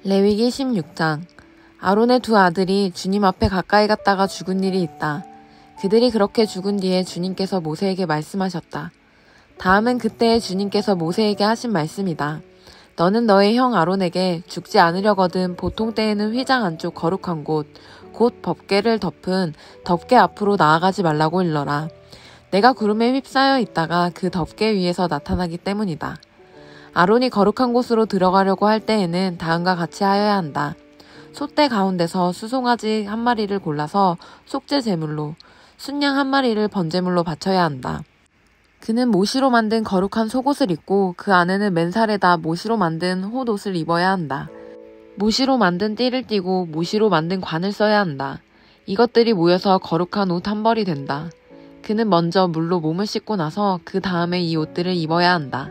레위기 16장. 아론의 두 아들이 주님 앞에 가까이 갔다가 죽은 일이 있다. 그들이 그렇게 죽은 뒤에 주님께서 모세에게 말씀하셨다. 다음은 그때에 주님께서 모세에게 하신 말씀이다. 너는 너의 형 아론에게 죽지 않으려거든 보통 때에는 휘장 안쪽 거룩한 곳, 곧 법궤를 덮은 덮궤 앞으로 나아가지 말라고 일러라. 내가 구름에 휩싸여 있다가 그 덮궤 위에서 나타나기 때문이다. 아론이 거룩한 곳으로 들어가려고 할 때에는 다음과 같이 하여야 한다. 솥대 가운데서 수송아지 한 마리를 골라서 속죄 제물로, 순양 한 마리를 번제물로 바쳐야 한다. 그는 모시로 만든 거룩한 속옷을 입고 그 안에는 맨살에다 모시로 만든 홑옷을 입어야 한다. 모시로 만든 띠를 띠고 모시로 만든 관을 써야 한다. 이것들이 모여서 거룩한 옷 한 벌이 된다. 그는 먼저 물로 몸을 씻고 나서 그 다음에 이 옷들을 입어야 한다.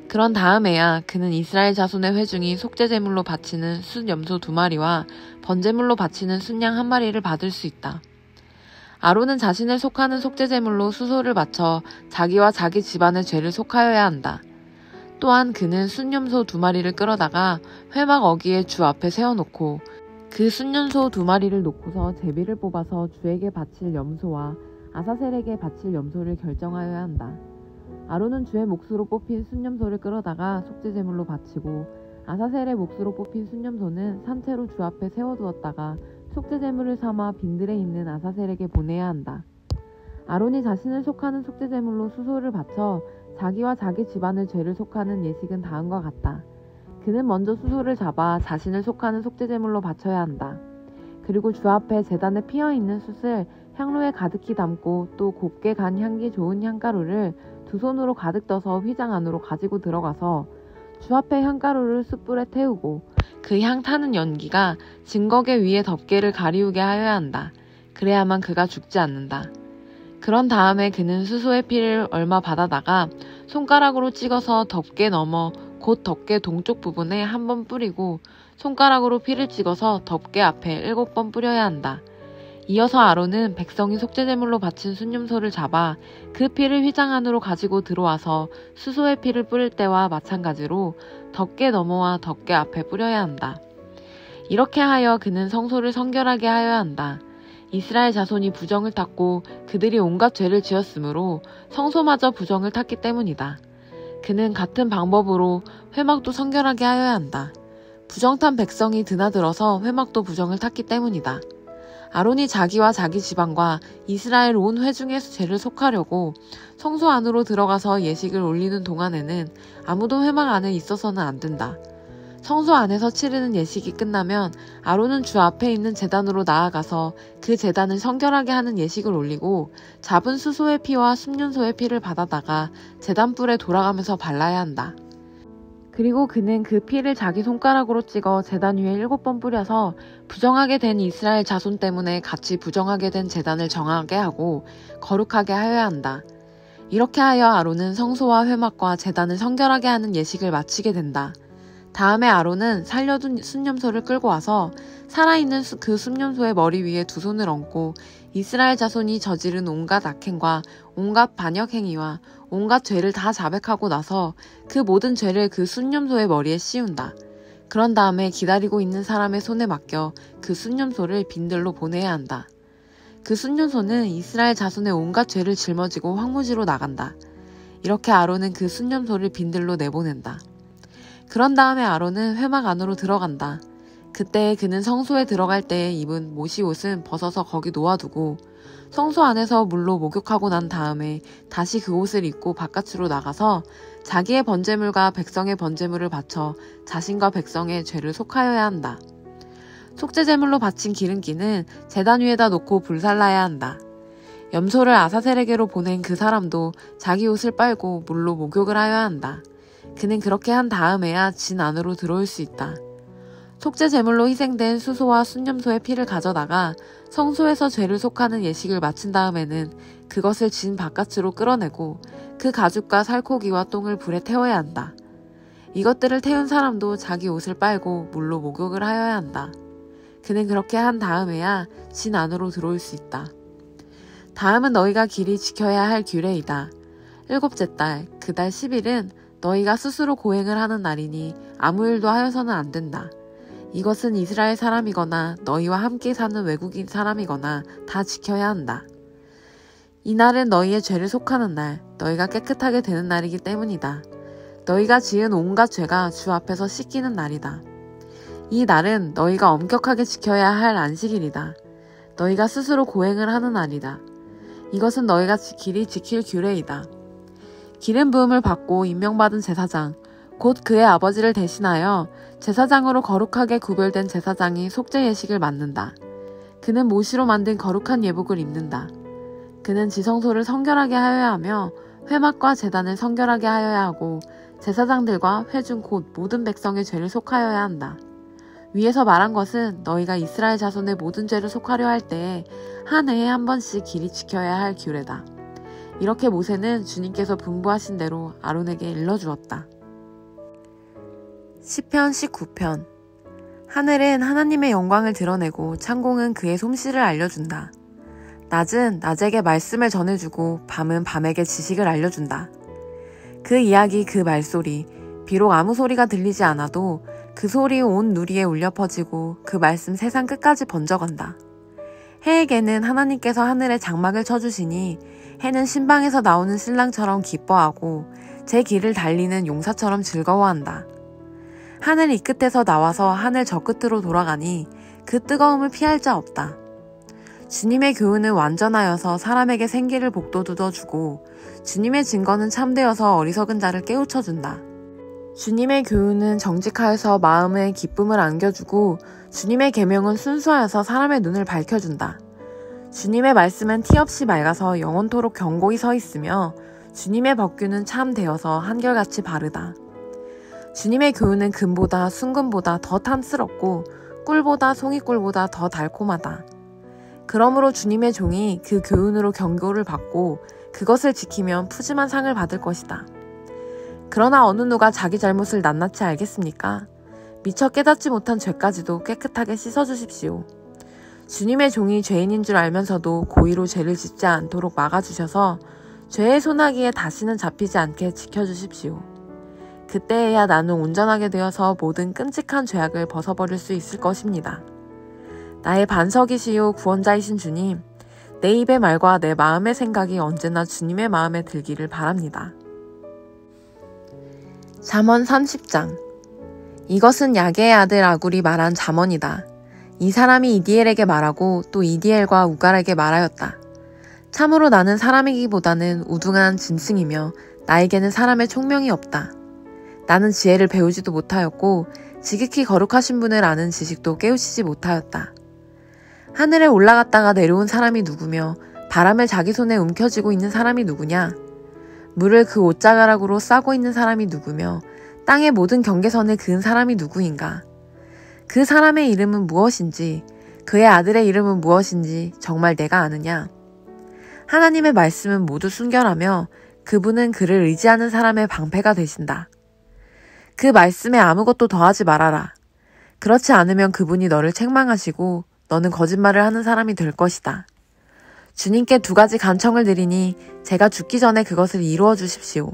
그런 다음에야 그는 이스라엘 자손의 회중이 속죄제물로 바치는 숫염소 2마리와 번제물로 바치는 순양 1마리를 받을 수 있다. 아론은 자신을 속하는 속죄제물로 수소를 바쳐 자기와 자기 집안의 죄를 속하여야 한다. 또한 그는 순염소 2마리를 끌어다가 회막 어귀에 주 앞에 세워놓고 그 순염소 2마리를 놓고서 제비를 뽑아서 주에게 바칠 염소와 아사셀에게 바칠 염소를 결정하여야 한다. 아론은 주의 몫으로 뽑힌 순염소를 끌어다가 속죄제물로 바치고 아사셀의 몫으로 뽑힌 순염소는 산채로 주 앞에 세워두었다가 속죄제물을 삼아 빈들에 있는 아사셀에게 보내야 한다. 아론이 자신을 속하는 속죄제물로 수소를 바쳐 자기와 자기 집안의 죄를 속하는 예식은 다음과 같다. 그는 먼저 수소를 잡아 자신을 속하는 속죄제물로 바쳐야 한다. 그리고 주 앞에 제단에 피어있는 숯을 향로에 가득히 담고 또 곱게 간 향기 좋은 향가루를 두 손으로 가득 떠서 휘장 안으로 가지고 들어가서 주 앞에 향가루를 숯불에 태우고 그 향 타는 연기가 증거궤 위에 덮개를 가리우게 하여야 한다. 그래야만 그가 죽지 않는다. 그런 다음에 그는 수소의 피를 얼마 받아다가 손가락으로 찍어서 덮개 너머 곧 덮개 동쪽 부분에 1번 뿌리고 손가락으로 피를 찍어서 덮개 앞에 7번 뿌려야 한다. 이어서 아론은 백성이 속죄제물로 바친 순염소를 잡아 그 피를 휘장 안으로 가지고 들어와서 수소의 피를 뿌릴 때와 마찬가지로 덮개 너머와 덮개 앞에 뿌려야 한다. 이렇게 하여 그는 성소를 성결하게 하여야 한다. 이스라엘 자손이 부정을 탔고 그들이 온갖 죄를 지었으므로 성소마저 부정을 탔기 때문이다. 그는 같은 방법으로 회막도 성결하게 하여야 한다. 부정탄 백성이 드나들어서 회막도 부정을 탔기 때문이다. 아론이 자기와 자기 집안과 이스라엘 온 회중의 죄를 속하려고 성소 안으로 들어가서 예식을 올리는 동안에는 아무도 회막 안에 있어서는 안 된다. 성소 안에서 치르는 예식이 끝나면 아론은 주 앞에 있는 제단으로 나아가서 그 제단을 성결하게 하는 예식을 올리고 잡은 수소의 피와 순염소의 피를 받아다가 제단불에 돌아가면서 발라야 한다. 그리고 그는 그 피를 자기 손가락으로 찍어 제단 위에 7번 뿌려서 부정하게 된 이스라엘 자손 때문에 같이 부정하게 된 제단을 정하게 하고 거룩하게 하여야 한다. 이렇게 하여 아론은 성소와 회막과 제단을 성결하게 하는 예식을 마치게 된다. 다음에 아론은 살려둔 순염소를 끌고 와서 살아있는 그 순염소의 머리 위에 두 손을 얹고 이스라엘 자손이 저지른 온갖 악행과 온갖 반역행위와 온갖 죄를 다 자백하고 나서 그 모든 죄를 그 순염소의 머리에 씌운다. 그런 다음에 기다리고 있는 사람의 손에 맡겨 그 순염소를 빈들로 보내야 한다. 그 순염소는 이스라엘 자손의 온갖 죄를 짊어지고 황무지로 나간다. 이렇게 아론은 그 순염소를 빈들로 내보낸다. 그런 다음에 아론은 회막 안으로 들어간다. 그때 그는 성소에 들어갈 때에 입은 모시옷은 벗어서 거기 놓아두고 성소 안에서 물로 목욕하고 난 다음에 다시 그 옷을 입고 바깥으로 나가서 자기의 번제물과 백성의 번제물을 바쳐 자신과 백성의 죄를 속하여야 한다. 속죄제물로 바친 기름기는 제단 위에다 놓고 불살라야 한다. 염소를 아사셀에게로 보낸 그 사람도 자기 옷을 빨고 물로 목욕을 하여야 한다. 그는 그렇게 한 다음에야 진 안으로 들어올 수 있다. 속죄 제물로 희생된 수소와 순염소의 피를 가져다가 성소에서 죄를 속하는 예식을 마친 다음에는 그것을 진 바깥으로 끌어내고 그 가죽과 살코기와 똥을 불에 태워야 한다. 이것들을 태운 사람도 자기 옷을 빨고 물로 목욕을 하여야 한다. 그는 그렇게 한 다음에야 진 안으로 들어올 수 있다. 다음은 너희가 길이 지켜야 할 규례이다. 7째 달, 그 달 10일은 너희가 스스로 고행을 하는 날이니 아무 일도 하여서는 안 된다. 이것은 이스라엘 사람이거나 너희와 함께 사는 외국인 사람이거나 다 지켜야 한다. 이 날은 너희의 죄를 속하는 날, 너희가 깨끗하게 되는 날이기 때문이다. 너희가 지은 온갖 죄가 주 앞에서 씻기는 날이다. 이 날은 너희가 엄격하게 지켜야 할 안식일이다. 너희가 스스로 고행을 하는 날이다. 이것은 너희가 길이 지킬 규례이다. 기름 부음을 받고 임명받은 제사장, 곧 그의 아버지를 대신하여 제사장으로 거룩하게 구별된 제사장이 속죄 예식을 맡는다. 그는 모시로 만든 거룩한 예복을 입는다. 그는 지성소를 성결하게 하여야 하며 회막과 제단을 성결하게 하여야 하고 제사장들과 회중 곧 모든 백성의 죄를 속하여야 한다. 위에서 말한 것은 너희가 이스라엘 자손의 모든 죄를 속하려 할 때에 한 해에 한 번씩 길이 지켜야 할 규례다. 이렇게 모세는 주님께서 분부하신 대로 아론에게 일러주었다. 시편 19편. 하늘은 하나님의 영광을 드러내고 창공은 그의 솜씨를 알려준다. 낮은 낮에게 말씀을 전해주고 밤은 밤에게 지식을 알려준다. 그 이야기 그 말소리, 비록 아무 소리가 들리지 않아도 그 소리 온 누리에 울려 퍼지고 그 말씀 세상 끝까지 번져간다. 해에게는 하나님께서 하늘에 장막을 쳐주시니 해는 신방에서 나오는 신랑처럼 기뻐하고 제 길을 달리는 용사처럼 즐거워한다. 하늘 이 끝에서 나와서 하늘 저 끝으로 돌아가니 그 뜨거움을 피할 자 없다. 주님의 교훈은 완전하여서 사람에게 생기를 복돋워주고 주님의 증거는 참되어서 어리석은 자를 깨우쳐준다. 주님의 교훈은 정직하여서 마음에 기쁨을 안겨주고 주님의 계명은 순수하여서 사람의 눈을 밝혀준다. 주님의 말씀은 티없이 맑아서 영원토록 견고히 서 있으며 주님의 법규는 참되어서 한결같이 바르다. 주님의 교훈은 금보다 순금보다 더 탐스럽고 꿀보다 송이꿀보다 더 달콤하다. 그러므로 주님의 종이 그 교훈으로 경고를 받고 그것을 지키면 푸짐한 상을 받을 것이다. 그러나 어느 누가 자기 잘못을 낱낱이 알겠습니까? 미처 깨닫지 못한 죄까지도 깨끗하게 씻어주십시오. 주님의 종이 죄인인 줄 알면서도 고의로 죄를 짓지 않도록 막아주셔서 죄의 소나기에 다시는 잡히지 않게 지켜주십시오. 그때에야 나는 온전하게 되어서 모든 끔찍한 죄악을 벗어버릴 수 있을 것입니다. 나의 반석이시요 구원자이신 주님, 내 입의 말과 내 마음의 생각이 언제나 주님의 마음에 들기를 바랍니다. 잠언 30장. 이것은 야게의 아들 아굴이 말한 잠언이다. 이 사람이 이디엘에게 말하고 또 이디엘과 우갈에게 말하였다. 참으로 나는 사람이기보다는 우둔한 짐승이며 나에게는 사람의 총명이 없다. 나는 지혜를 배우지도 못하였고 지극히 거룩하신 분을 아는 지식도 깨우치지 못하였다. 하늘에 올라갔다가 내려온 사람이 누구며 바람을 자기 손에 움켜쥐고 있는 사람이 누구냐? 물을 그 옷자가락으로 싸고 있는 사람이 누구며 땅의 모든 경계선을 그은 사람이 누구인가? 그 사람의 이름은 무엇인지 그의 아들의 이름은 무엇인지 정말 내가 아느냐? 하나님의 말씀은 모두 순결하며 그분은 그를 의지하는 사람의 방패가 되신다. 그 말씀에 아무것도 더하지 말아라. 그렇지 않으면 그분이 너를 책망하시고 너는 거짓말을 하는 사람이 될 것이다. 주님께 2가지 간청을 드리니 제가 죽기 전에 그것을 이루어 주십시오.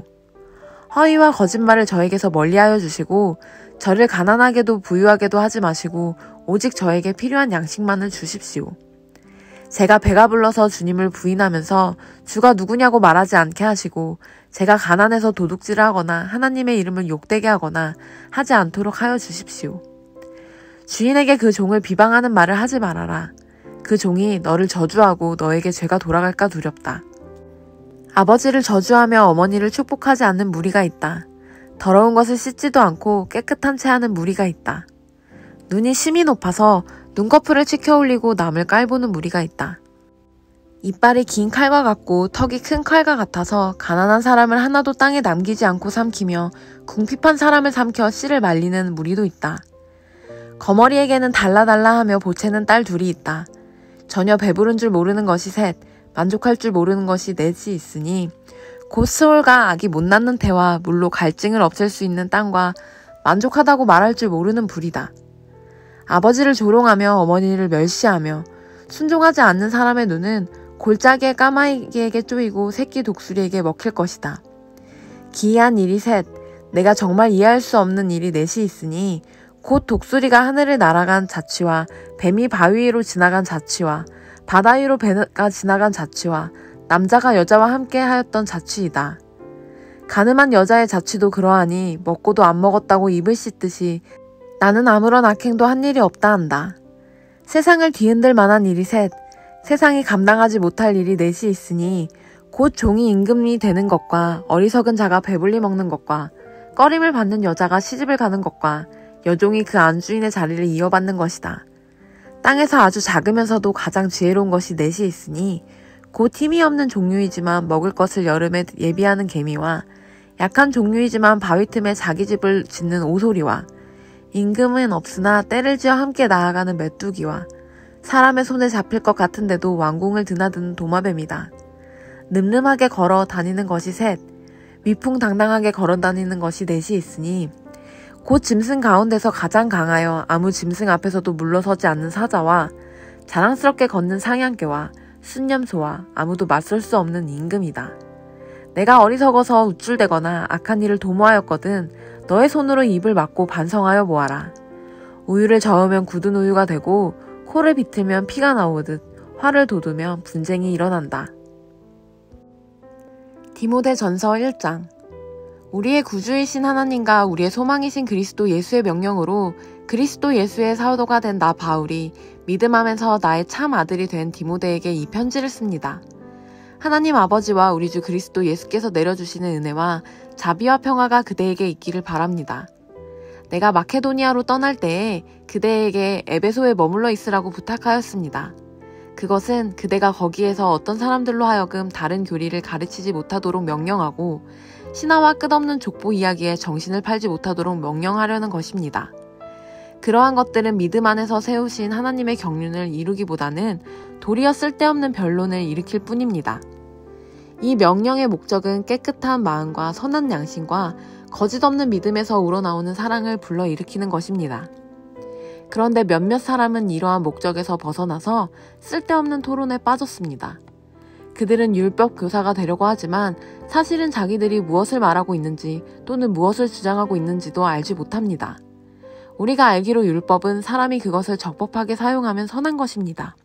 허위와 거짓말을 저에게서 멀리하여 주시고 저를 가난하게도 부유하게도 하지 마시고 오직 저에게 필요한 양식만을 주십시오. 제가 배가 불러서 주님을 부인하면서 주가 누구냐고 말하지 않게 하시고 제가 가난해서 도둑질을 하거나 하나님의 이름을 욕되게 하거나 하지 않도록 하여 주십시오. 주인에게 그 종을 비방하는 말을 하지 말아라. 그 종이 너를 저주하고 너에게 죄가 돌아갈까 두렵다. 아버지를 저주하며 어머니를 축복하지 않는 무리가 있다. 더러운 것을 씻지도 않고 깨끗한 채 하는 무리가 있다. 눈이 심히 높아서 눈꺼풀을 치켜 올리고 남을 깔보는 무리가 있다. 이빨이 긴 칼과 같고 턱이 큰 칼과 같아서 가난한 사람을 하나도 땅에 남기지 않고 삼키며 궁핍한 사람을 삼켜 씨를 말리는 무리도 있다. 거머리에게는 달라달라 하며 보채는 딸 2이 있다. 전혀 배부른 줄 모르는 것이 셋, 만족할 줄 모르는 것이 넷이 있으니 곧 스올과 아기 못 낳는 태와 물로 갈증을 없앨 수 있는 땅과 만족하다고 말할 줄 모르는 불이다. 아버지를 조롱하며 어머니를 멸시하며 순종하지 않는 사람의 눈은 골짜기의 까마귀에게 쪼이고 새끼 독수리에게 먹힐 것이다. 기이한 일이 셋, 내가 정말 이해할 수 없는 일이 넷이 있으니 곧 독수리가 하늘을 날아간 자취와 뱀이 바위 위로 지나간 자취와 바다 위로 배가 지나간 자취와 남자가 여자와 함께 하였던 자취이다. 가늠한 여자의 자취도 그러하니 먹고도 안 먹었다고 입을 씻듯이 나는 아무런 악행도 한 일이 없다 한다. 세상을 뒤흔들 만한 일이 셋, 세상이 감당하지 못할 일이 넷이 있으니 곧 종이 임금이 되는 것과 어리석은 자가 배불리 먹는 것과 꺼림을 받는 여자가 시집을 가는 것과 여종이 그 안주인의 자리를 이어받는 것이다. 땅에서 아주 작으면서도 가장 지혜로운 것이 넷이 있으니 곧 힘이 없는 종류이지만 먹을 것을 여름에 예비하는 개미와 약한 종류이지만 바위 틈에 자기 집을 짓는 오소리와 임금은 없으나 때를 지어 함께 나아가는 메뚜기와 사람의 손에 잡힐 것 같은데도 왕궁을 드나드는 도마뱀이다. 늠름하게 걸어 다니는 것이 셋, 위풍당당하게 걸어 다니는 것이 넷이 있으니 곧 짐승 가운데서 가장 강하여 아무 짐승 앞에서도 물러서지 않는 사자와 자랑스럽게 걷는 상향개와 순념소와 아무도 맞설 수 없는 임금이다. 내가 어리석어서 우쭐대거나 악한 일을 도모하였거든 너의 손으로 입을 막고 반성하여 보아라. 우유를 저으면 굳은 우유가 되고 코를 비틀면 피가 나오듯 화를 돋우면 분쟁이 일어난다. 디모데전서 1장. 우리의 구주이신 하나님과 우리의 소망이신 그리스도 예수의 명령으로 그리스도 예수의 사도가 된 나 바울이 믿음 안에서 나의 참 아들이 된 디모데에게 이 편지를 씁니다. 하나님 아버지와 우리 주 그리스도 예수께서 내려주시는 은혜와 자비와 평화가 그대에게 있기를 바랍니다. 내가 마케도니아로 떠날 때에 그대에게 에베소에 머물러 있으라고 부탁하였습니다. 그것은 그대가 거기에서 어떤 사람들로 하여금 다른 교리를 가르치지 못하도록 명령하고 신화와 끝없는 족보 이야기에 정신을 팔지 못하도록 명령하려는 것입니다. 그러한 것들은 믿음 안에서 세우신 하나님의 경륜을 이루기보다는 도리어 쓸데없는 변론을 일으킬 뿐입니다. 이 명령의 목적은 깨끗한 마음과 선한 양심과 거짓 없는 믿음에서 우러나오는 사랑을 불러일으키는 것입니다. 그런데 몇몇 사람은 이러한 목적에서 벗어나서 쓸데없는 토론에 빠졌습니다. 그들은 율법 교사가 되려고 하지만 사실은 자기들이 무엇을 말하고 있는지 또는 무엇을 주장하고 있는지도 알지 못합니다. 우리가 알기로 율법은 사람이 그것을 적법하게 사용하면 선한 것입니다.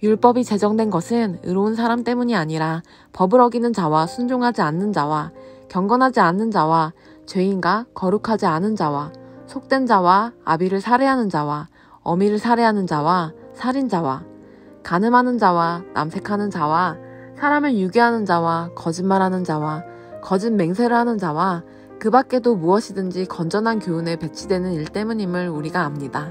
율법이 제정된 것은 의로운 사람 때문이 아니라 법을 어기는 자와 순종하지 않는 자와 경건하지 않는 자와 죄인과 거룩하지 않은 자와 속된 자와 아비를 살해하는 자와 어미를 살해하는 자와 살인자와 간음하는 자와 남색하는 자와 사람을 유괴하는 자와 거짓말하는 자와 거짓 맹세를 하는 자와 그 밖에도 무엇이든지 건전한 교훈에 배치되는 일 때문임을 우리가 압니다.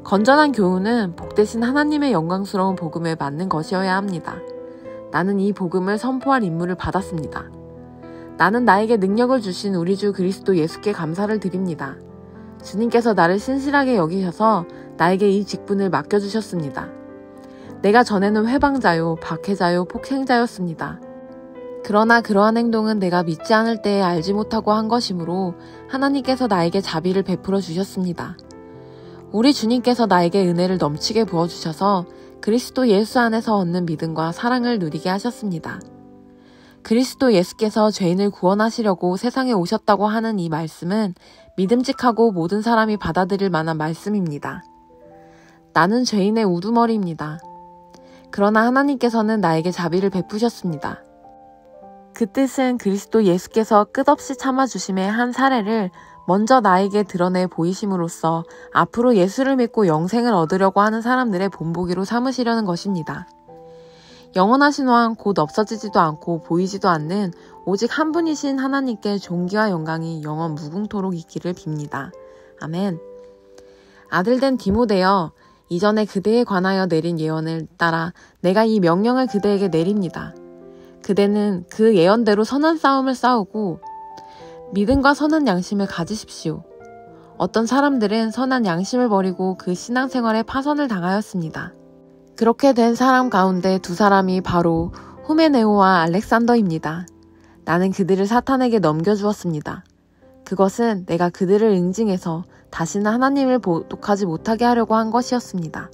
건전한 교훈은 복되신 하나님의 영광스러운 복음에 맞는 것이어야 합니다. 나는 이 복음을 선포할 임무를 받았습니다. 나는 나에게 능력을 주신 우리 주 그리스도 예수께 감사를 드립니다. 주님께서 나를 신실하게 여기셔서 나에게 이 직분을 맡겨주셨습니다. 내가 전에는 회방자요, 박해자요, 폭행자였습니다. 그러나 그러한 행동은 내가 믿지 않을 때에 알지 못하고 한 것이므로 하나님께서 나에게 자비를 베풀어 주셨습니다. 우리 주님께서 나에게 은혜를 넘치게 부어주셔서 그리스도 예수 안에서 얻는 믿음과 사랑을 누리게 하셨습니다. 그리스도 예수께서 죄인을 구원하시려고 세상에 오셨다고 하는 이 말씀은 믿음직하고 모든 사람이 받아들일 만한 말씀입니다. 나는 죄인의 우두머리입니다. 그러나 하나님께서는 나에게 자비를 베푸셨습니다. 그 뜻은 그리스도 예수께서 끝없이 참아주심의 한 사례를 먼저 나에게 드러내 보이심으로써 앞으로 예수를 믿고 영생을 얻으려고 하는 사람들의 본보기로 삼으시려는 것입니다. 영원하신 왕 곧 없어지지도 않고 보이지도 않는 오직 한 분이신 하나님께 존귀와 영광이 영원 무궁토록 있기를 빕니다. 아멘. 아들된 디모데여, 이전에 그대에 관하여 내린 예언을 따라 내가 이 명령을 그대에게 내립니다. 그대는 그 예언대로 선한 싸움을 싸우고 믿음과 선한 양심을 가지십시오. 어떤 사람들은 선한 양심을 버리고 그 신앙생활에 파선을 당하였습니다. 그렇게 된 사람 가운데 두 사람이 바로 후메네오와 알렉산더입니다. 나는 그들을 사탄에게 넘겨주었습니다. 그것은 내가 그들을 응징해서 다시는 하나님을 보독하지 못하게 하려고 한 것이었습니다.